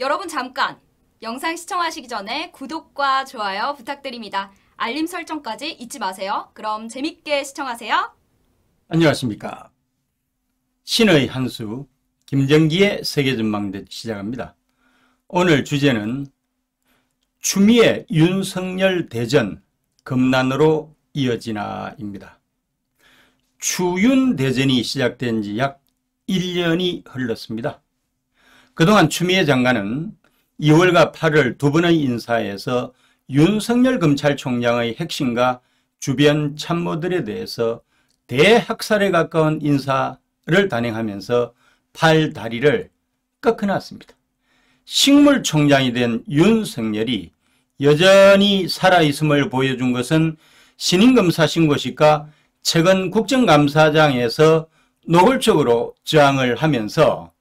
여러분 잠깐! 영상 시청하시기 전에 구독과 좋아요 부탁드립니다. 알림 설정까지 잊지 마세요. 그럼 재밌게 시청하세요. 안녕하십니까. 신의 한수 김정기의 세계전망대 시작합니다. 오늘 주제는 추미애 윤석열 대전 금난으로 이어지나입니다. 추윤 대전이 시작된 지 약 1년이 흘렀습니다. 그동안 추미애 장관은 2월과 8월 두 번의 인사에서 윤석열 검찰총장의 핵심과 주변 참모들에 대해서 대학살에 가까운 인사를 단행하면서 팔다리를 꺾어놨습니다. 식물총장이 된 윤석열이 여전히 살아있음을 보여준 것은 신임검사 신고식과 최근 국정감사장에서 노골적으로 저항을 하면서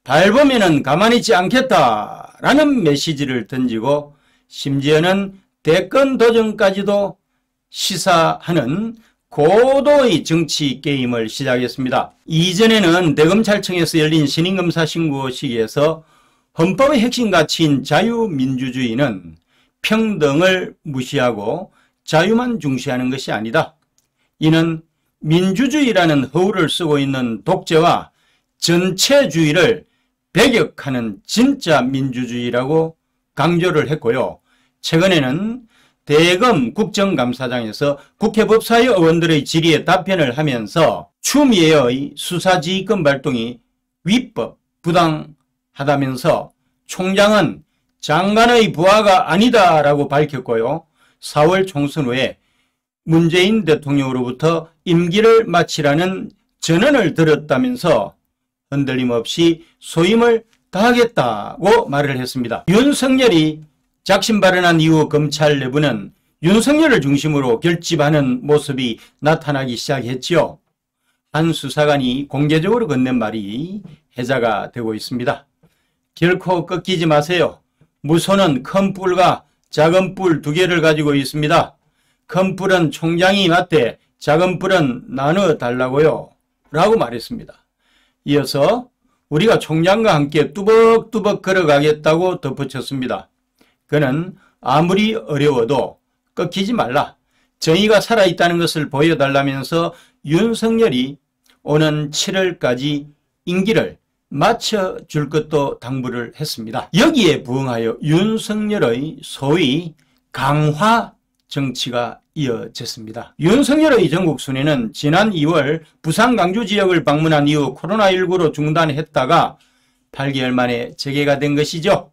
밟으면은 가만히 있지 않겠다라는 메시지를 던지고 심지어는 대권 도전까지도 시사하는 고도의 정치 게임을 시작했습니다. 이전에는 대검찰청에서 열린 신임검사 신고식에서 헌법의 핵심 가치인 자유민주주의는 평등을 무시하고 자유만 중시하는 것이 아니다. 이는 민주주의라는 허울을 쓰고 있는 독재와 전체주의를 배격하는 진짜 민주주의라고 강조를 했고요. 최근에는 대검 국정감사장에서 국회 법사위 의원들의 질의에 답변을 하면서 추미애의 수사지휘권 발동이 위법, 부당하다면서 총장은 장관의 부하가 아니다라고 밝혔고요. 4월 총선 후에 문재인 대통령으로부터 임기를 마치라는 전언을 들었다면서 흔들림 없이 소임을 다하겠다고 말을 했습니다. 윤석열이 작심 발언한 이후 검찰 내부는 윤석열을 중심으로 결집하는 모습이 나타나기 시작했지요. 한 수사관이 공개적으로 건넨 말이 해자가 되고 있습니다. 결코 꺾이지 마세요. 무소는 큰 뿔과 작은 뿔 두 개를 가지고 있습니다. 큰 뿔은 총장이 맡되 작은 뿔은 나눠 달라고요 라고 말했습니다. 이어서 우리가 총장과 함께 뚜벅뚜벅 걸어가겠다고 덧붙였습니다. 그는 아무리 어려워도 꺾이지 말라. 정의가 살아있다는 것을 보여달라면서 윤석열이 오는 7월까지 임기를 마쳐줄 것도 당부를 했습니다. 여기에 부응하여 윤석열의 소위 강화 정치가 이어졌습니다. 윤석열의 전국 순회는 지난 2월 부산 광주 지역을 방문한 이후 코로나19로 중단했다가 8개월 만에 재개가 된 것이죠.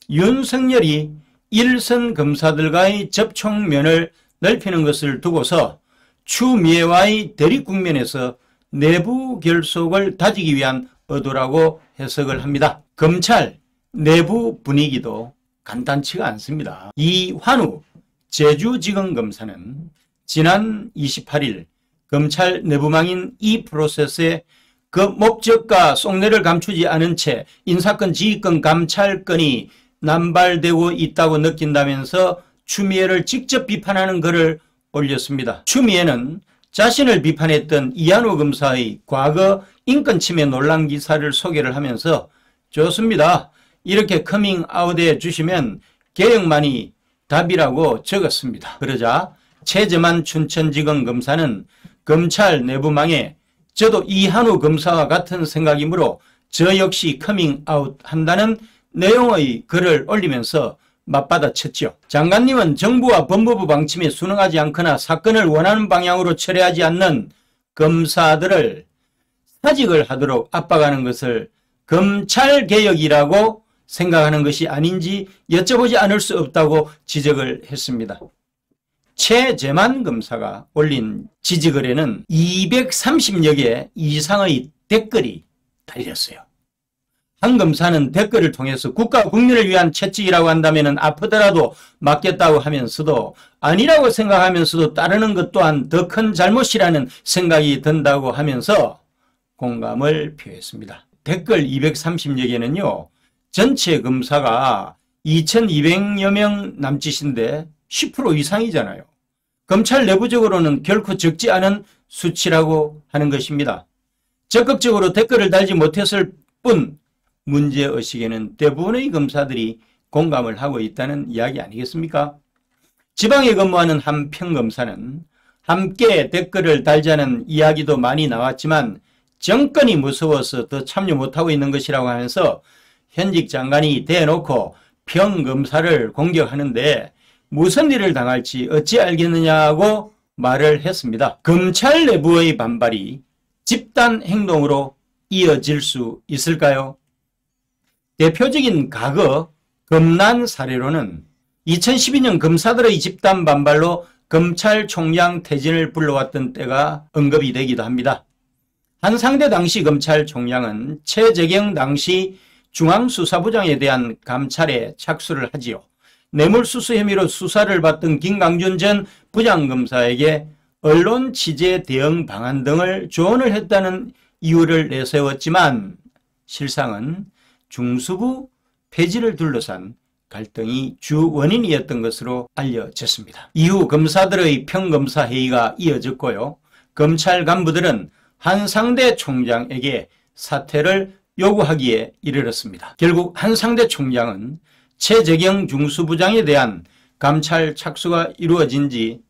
윤석열이 일선 검사들과의 접촉면을 넓히는 것을 두고서 추미애와의 대립 국면에서 내부 결속을 다지기 위한 의도라고 해석을 합니다. 검찰 내부 분위기도 간단치가 않습니다. 이환우 제주지검검사는 지난 28일 검찰 내부망인 이 프로세스에 그 목적과 속내를 감추지 않은 채 인사권, 지휘권, 감찰권이 남발되고 있다고 느낀다면서 추미애를 직접 비판하는 글을 올렸습니다. 추미애는 자신을 비판했던 이한우 검사의 과거 인권침해 논란 기사를 소개를 하면서 좋습니다. 이렇게 커밍아웃해 주시면 개혁만이 답이라고 적었습니다. 그러자 최재만 춘천지검 검사는 검찰 내부망에 저도 이한우 검사와 같은 생각이므로 저 역시 커밍아웃 한다는 내용의 글을 올리면서 맞받아쳤죠. 장관님은 정부와 법무부 방침에 순응하지 않거나 사건을 원하는 방향으로 처리하지 않는 검사들을 사직을 하도록 압박하는 것을 검찰개혁이라고 생각하는 것이 아닌지 여쭤보지 않을 수 없다고 지적을 했습니다. 최재만 검사가 올린 지지글에는 230여 개 이상의 댓글이 달렸어요. 한 검사는 댓글을 통해서 국가 국민을 위한 채찍이라고 한다면 아프더라도 맞겠다고 하면서도 아니라고 생각하면서도 따르는 것 또한 더 큰 잘못이라는 생각이 든다고 하면서 공감을 표했습니다. 댓글 230여 개는요. 전체 검사가 2200여 명 남짓인데 10% 이상이잖아요. 검찰 내부적으로는 결코 적지 않은 수치라고 하는 것입니다. 적극적으로 댓글을 달지 못했을 뿐 문제의식에는 대부분의 검사들이 공감을 하고 있다는 이야기 아니겠습니까? 지방에 근무하는 한 평검사는 함께 댓글을 달자는 이야기도 많이 나왔지만 정권이 무서워서 더 참여 못하고 있는 것이라고 하면서 현직 장관이 대놓고 평검사를 공격하는데 무슨 일을 당할지 어찌 알겠느냐고 말을 했습니다. 검찰 내부의 반발이 집단 행동으로 이어질 수 있을까요? 대표적인 과거 검난 사례로는 2012년 검사들의 집단 반발로 검찰총장 퇴진을 불러왔던 때가 언급이 되기도 합니다. 한상대 당시 검찰총장은 최재경 당시 중앙수사부장에 대한 감찰에 착수를 하지요. 뇌물수수 혐의로 수사를 받던 김강준 전 부장검사에게 언론 취재 대응 방안 등을 조언을 했다는 이유를 내세웠지만 실상은 중수부 폐지를 둘러싼 갈등이 주 원인이었던 것으로 알려졌습니다. 이후 검사들의 평검사 회의가 이어졌고요. 검찰 간부들은 한상대 총장에게 사퇴를 요구하기에 이르렀습니다. 결국 한상대 총장은 최재경 중수부장에 대한 감찰 착수가 이루어진 지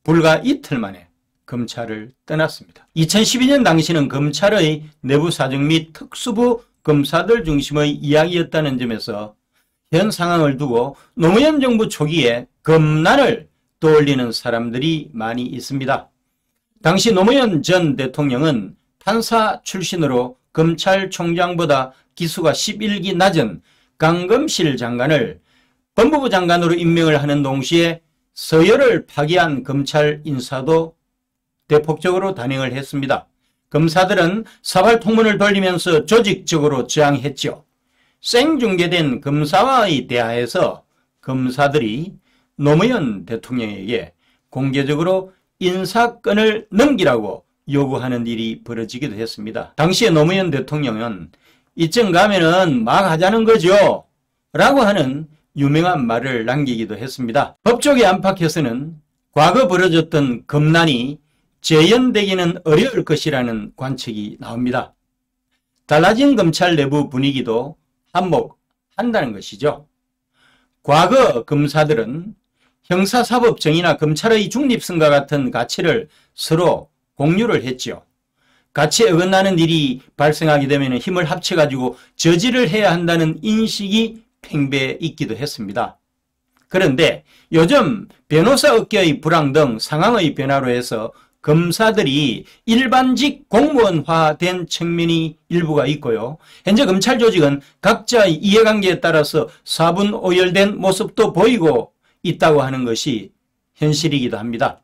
불과 이틀 만에 검찰을 떠났습니다. 2012년 당시는 검찰의 내부 사정 및 특수부 검사들 중심의 이야기였다는 점에서 현 상황을 두고 노무현 정부 초기에 검난을 떠올리는 사람들이 많이 있습니다. 당시 노무현 전 대통령은 판사 출신으로 검찰총장보다 기수가 11기 낮은 강검실 장관을 법무부 장관으로 임명을 하는 동시에 서열을 파기한 검찰 인사도 대폭적으로 단행을 했습니다. 검사들은 사발통문을 돌리면서 조직적으로 저항했죠. 생중계된 검사와의 대화에서 검사들이 노무현 대통령에게 공개적으로 인사권을 넘기라고 요구하는 일이 벌어지기도 했습니다. 당시에 노무현 대통령은 이쯤 가면은 막 하자는 거죠 라고 하는 유명한 말을 남기기도 했습니다. 법조계 안팎에서는 과거 벌어졌던 검난이 재현되기는 어려울 것이라는 관측이 나옵니다. 달라진 검찰 내부 분위기도 한몫한다는 것이죠. 과거 검사들은 형사사법정의나 검찰의 중립성과 같은 가치를 서로 공유를 했죠. 가치에 어긋나는 일이 발생하게 되면 힘을 합쳐가지고 저지를 해야 한다는 인식이 팽배해 있기도 했습니다. 그런데 요즘 변호사 업계의 불황 등 상황의 변화로 해서 검사들이 일반직 공무원화된 측면이 일부가 있고요. 현재 검찰 조직은 각자의 이해관계에 따라서 사분오열된 모습도 보이고 있다고 하는 것이 현실이기도 합니다.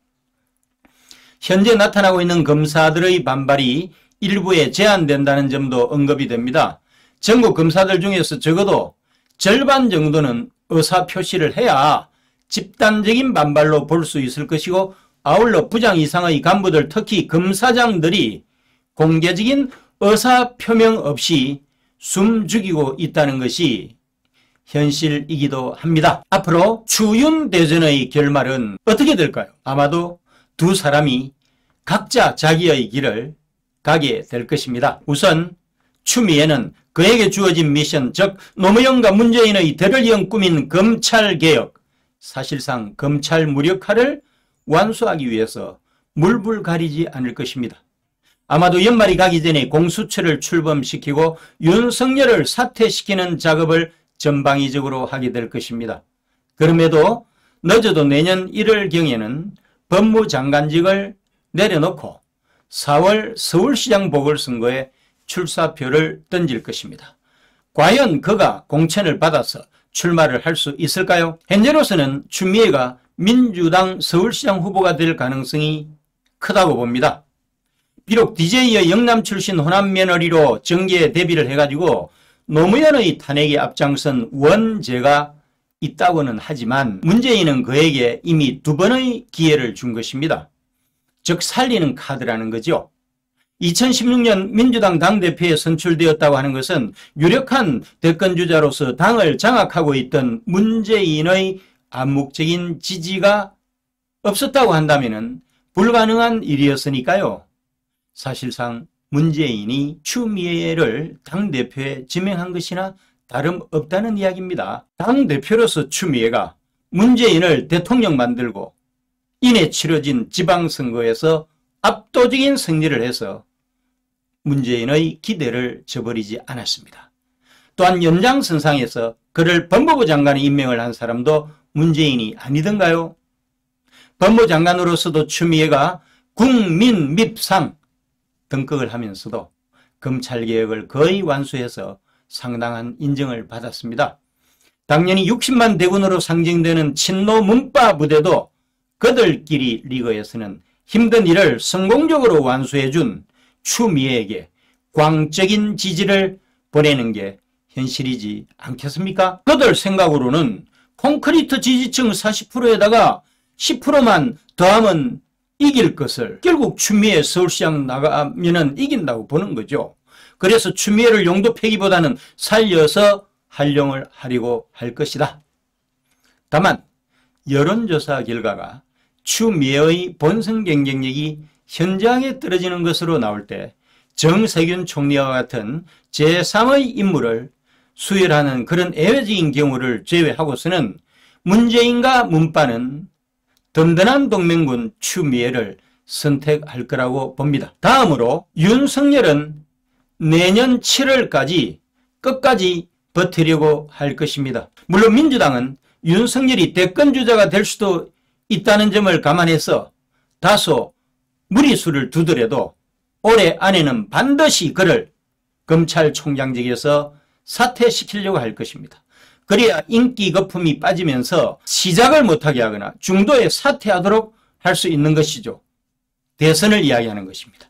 현재 나타나고 있는 검사들의 반발이 일부에 제한된다는 점도 언급이 됩니다. 전국 검사들 중에서 적어도 절반 정도는 의사표시를 해야 집단적인 반발로 볼 수 있을 것이고, 아울러 부장 이상의 간부들, 특히 검사장들이 공개적인 의사표명 없이 숨죽이고 있다는 것이 현실이기도 합니다. 앞으로 추윤 대전의 결말은 어떻게 될까요? 아마도 두 사람이 각자 자기의 길을 가게 될 것입니다. 우선 추미애는 그에게 주어진 미션, 즉 노무현과 문재인의 대를 이은 꿈인 검찰개혁, 사실상 검찰 무력화를 완수하기 위해서 물불 가리지 않을 것입니다. 아마도 연말이 가기 전에 공수처를 출범시키고 윤석열을 사퇴시키는 작업을 전방위적으로 하게 될 것입니다. 그럼에도 늦어도 내년 1월경에는 법무장관직을 내려놓고 4월 서울시장 보궐선거에 출사표를 던질 것입니다. 과연 그가 공천을 받아서 출마를 할 수 있을까요? 현재로서는 추미애가 민주당 서울시장 후보가 될 가능성이 크다고 봅니다. 비록 DJ의 영남 출신 호남 며느리로 정계에 데뷔를 해가지고 노무현의 탄핵에 앞장선 원죄가 있다고는 하지만 문재인은 그에게 이미 2번의 기회를 준 것입니다. 즉 살리는 카드라는 거죠. 2016년 민주당 당대표에 선출되었다고 하는 것은 유력한 대권주자로서 당을 장악하고 있던 문재인의 암묵적인 지지가 없었다고 한다면 불가능한 일이었으니까요. 사실상 문재인이 추미애를 당대표에 지명한 것이나 다름없다는 이야기입니다. 당대표로서 추미애가 문재인을 대통령 만들고 이내 치러진 지방선거에서 압도적인 승리를 해서 문재인의 기대를 저버리지 않았습니다. 또한 연장선상에서 그를 법무부 장관에 임명을 한 사람도 문재인이 아니던가요? 법무부 장관으로서도 추미애가 국민 밉상 등극을 하면서도 검찰개혁을 거의 완수해서 상당한 인정을 받았습니다. 당연히 60만 대군으로 상징되는 친노 문파 부대도 그들끼리 리그에서는 힘든 일을 성공적으로 완수해준 추미애에게 광적인 지지를 보내는 게 현실이지 않겠습니까? 그들 생각으로는 콘크리트 지지층 40%에다가 10%만 더하면 이길 것을 결국 추미애 서울시장 나가면은 이긴다고 보는 거죠. 그래서 추미애를 용도 폐기보다는 살려서 활용을 하려고 할 것이다. 다만 여론조사 결과가 추미애의 본선 경쟁력이 현저하게 떨어지는 것으로 나올 때 정세균 총리와 같은 제3의 인물을 수혈하는 그런 예외적인 경우를 제외하고서는 문재인과 문파는 든든한 동맹군 추미애를 선택할 거라고 봅니다. 다음으로 윤석열은 내년 7월까지 끝까지 버티려고 할 것입니다. 물론 민주당은 윤석열이 대권주자가 될 수도 있다는 점을 감안해서 다소 무리수를 두더라도 올해 안에는 반드시 그를 검찰총장직에서 사퇴시키려고 할 것입니다. 그래야 인기 거품이 빠지면서 시작을 못하게 하거나 중도에 사퇴하도록 할 수 있는 것이죠. 대선을 이야기하는 것입니다.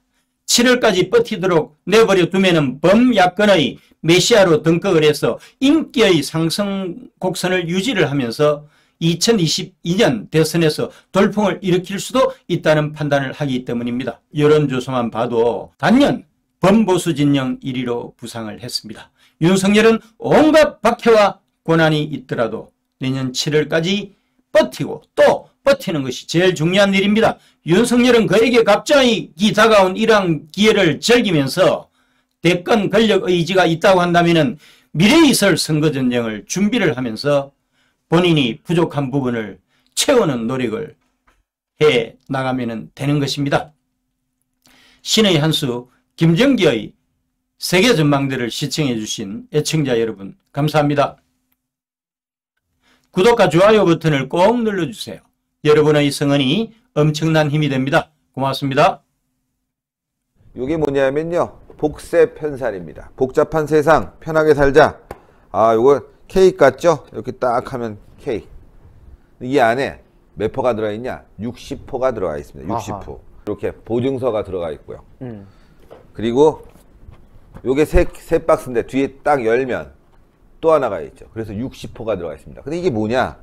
7월까지 버티도록 내버려 두면은 범야권의 메시아로 등극을 해서 인기의 상승 곡선을 유지를 하면서 2022년 대선에서 돌풍을 일으킬 수도 있다는 판단을 하기 때문입니다. 여론조사만 봐도 단연 범보수 진영 1위로 부상을 했습니다. 윤석열은 온갖 박해와 고난이 있더라도 내년 7월까지 버티고 또 버티는 것이 제일 중요한 일입니다. 윤석열은 그에게 갑자기 다가온 이러한 기회를 즐기면서 대권 권력 의지가 있다고 한다면 미래에 있을 선거전쟁을 준비를 하면서 본인이 부족한 부분을 채우는 노력을 해 나가면 되는 것입니다. 신의 한수 김정기의 세계 전망대를 시청해 주신 애청자 여러분 감사합니다. 구독과 좋아요 버튼을 꼭 눌러주세요. 여러분의 성원이 엄청난 힘이 됩니다. 고맙습니다. 이게 뭐냐면요, 복세 편살입니다. 복잡한 세상 편하게 살자. 아, 요거 케이크 같죠? 이렇게 딱 하면 케이크. 이 안에 몇 포가 들어있냐? 60포가 들어가 있습니다. 60포. 아하. 이렇게 보증서가 들어가 있고요. 그리고 요게 세 박스인데 뒤에 딱 열면 또 하나가 있죠. 그래서 60포가 들어가 있습니다. 근데 이게 뭐냐?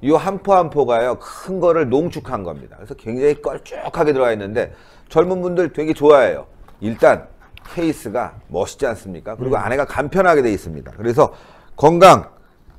이 한 포 한 포가요, 큰 거를 농축한 겁니다. 그래서 굉장히 걸쭉하게 들어가 있는데 젊은 분들 되게 좋아해요. 일단 케이스가 멋있지 않습니까? 그리고 안에가 간편하게 돼 있습니다. 그래서 건강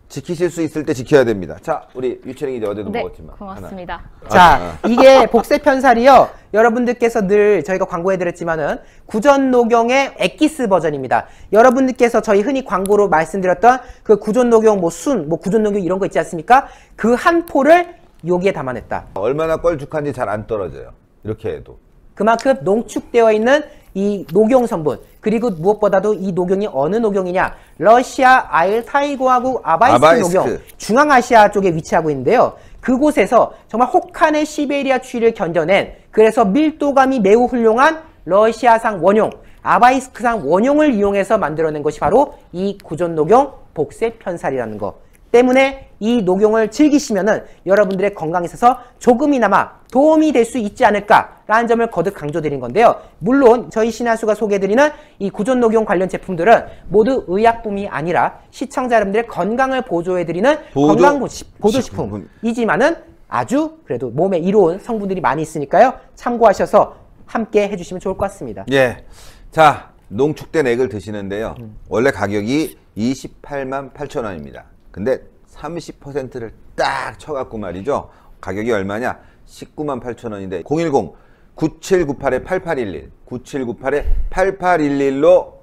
지키실 수 있을 때 지켜야 됩니다. 자, 우리 유채링이 어제도 네, 먹었지만 고맙습니다. 하나. 자, 이게 복세편살이요. 여러분들께서 늘 저희가 광고해드렸지만은 구전녹용의 엑기스 버전입니다. 여러분들께서 저희 흔히 광고로 말씀드렸던 그 구전녹용 구전녹용 이런 거 있지 않습니까? 그 한 포를 여기에 담아냈다. 얼마나 껄쭉한지 잘 안 떨어져요. 이렇게 해도. 그만큼 농축되어 있는 이 녹용 성분, 그리고 무엇보다도 이 녹용이 어느 녹용이냐? 러시아 알타이고화국 아바이스크 녹용, 중앙아시아 쪽에 위치하고 있는데요. 그곳에서 정말 혹한의 시베리아 추위를 견뎌낸, 그래서 밀도감이 매우 훌륭한 러시아산 원용, 아바이스크산 원용을 이용해서 만들어낸 것이 바로 이 구전녹용 복세편살이라는 거. 때문에 이 녹용을 즐기시면은 여러분들의 건강에 있어서 조금이나마 도움이 될 수 있지 않을까라는 점을 거듭 강조드린 건데요. 물론 저희 신한수가 소개해드리는 이 구전녹용 관련 제품들은 모두 의약품이 아니라 시청자 여러분들의 건강을 보조해드리는 건강보조식품이지만은 아주 그래도 몸에 이로운 성분들이 많이 있으니까요. 참고하셔서 함께 해주시면 좋을 것 같습니다. 예. 자, 농축된 액을 드시는데요. 원래 가격이 28만 8천 원입니다. 근데 30%를 딱 쳐갖고 말이죠. 가격이 얼마냐? 19만 8천 원인데 010 9798-8811 9798-8811로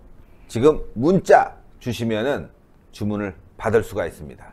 지금 문자 주시면은 주문을 받을 수가 있습니다.